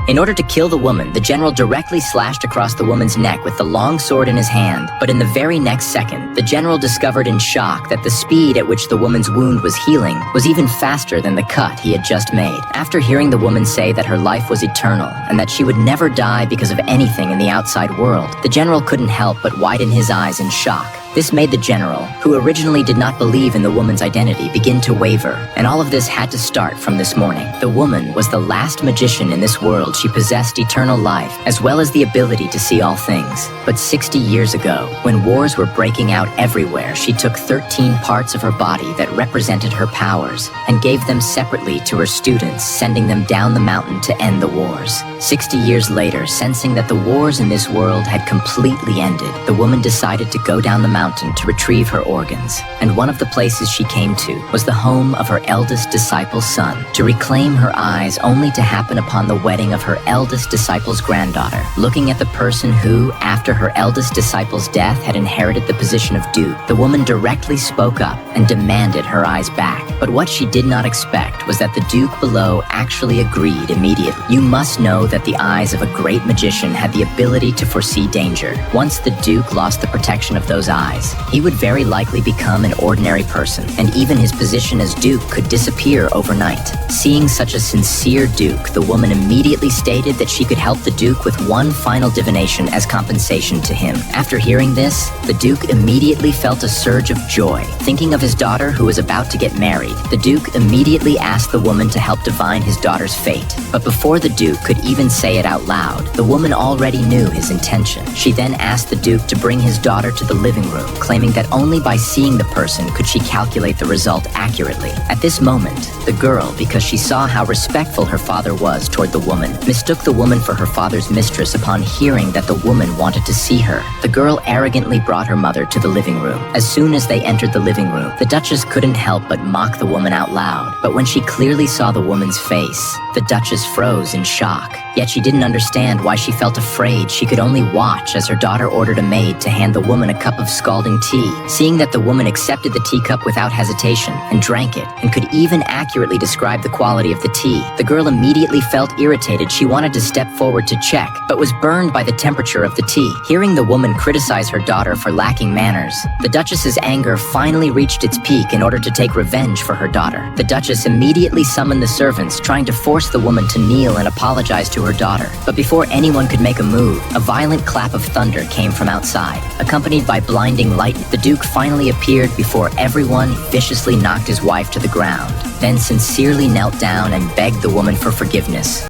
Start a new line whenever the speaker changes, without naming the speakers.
In order to kill the woman, the general directly slashed across the woman's neck with the long sword in his hand. But in the very next second, the general discovered in shock that the speed at which the woman's wound was healing was even faster than the cut he had just made. After hearing the woman say that her life was eternal and that she would never die because of anything in the outside world, the general couldn't help but widen his eyes in shock. This made the general, who originally did not believe in the woman's identity, begin to waver, and all of this had to start from this morning. The woman was the last magician in this world. She possessed eternal life, as well as the ability to see all things. But 60 years ago, when wars were breaking out everywhere, she took 13 parts of her body that represented her powers and gave them separately to her students, sending them down the mountain to end the wars. 60 years later, sensing that the wars in this world had completely ended, the woman decided to go down the mountain to retrieve her organs, and one of the places she came to was the home of her eldest disciple's son, to reclaim her eyes only to happen upon the wedding of her eldest disciple's granddaughter. Looking at the person who, after her eldest disciple's death, had inherited the position of duke, the woman directly spoke up and demanded her eyes back. But what she did not expect was that the duke below actually agreed immediately. You must know that the eyes of a great magician had the ability to foresee danger. Once the duke lost the protection of those eyes, he would very likely become an ordinary person, and even his position as duke could disappear overnight. Seeing such a sincere duke, the woman immediately stated that she could help the duke with one final divination as compensation to him. After hearing this, the duke immediately felt a surge of joy. Thinking of his daughter who was about to get married, the duke immediately asked the woman to help divine his daughter's fate. But before the duke could even say it out loud, the woman already knew his intention. She then asked the duke to bring his daughter to the living room, claiming that only by seeing the person could she calculate the result accurately. At this moment, the girl, because she saw how respectful her father was toward the woman, mistook the woman for her father's mistress upon hearing that the woman wanted to see her. The girl arrogantly brought her mother to the living room. As soon as they entered the living room, the Duchess couldn't help but mock the woman out loud. But when she clearly saw the woman's face, the Duchess froze in shock. Yet she didn't understand why she felt afraid. She could only watch as her daughter ordered a maid to hand the woman a cup of scalding tea. Seeing that the woman accepted the teacup without hesitation and drank it, and could even accurately describe the quality of the tea, the girl immediately felt irritated. She wanted to step forward to check, but was burned by the temperature of the tea. Hearing the woman criticize her daughter for lacking manners, the Duchess's anger finally reached its peak. In order to take revenge for her daughter, the Duchess immediately summoned the servants, trying to force the woman to kneel and apologize to her daughter. But before anyone could make a move, a violent clap of thunder came from outside. Accompanied by blinding light, the Duke finally appeared before everyone. He viciously knocked his wife to the ground, then sincerely knelt down and begged the woman for forgiveness.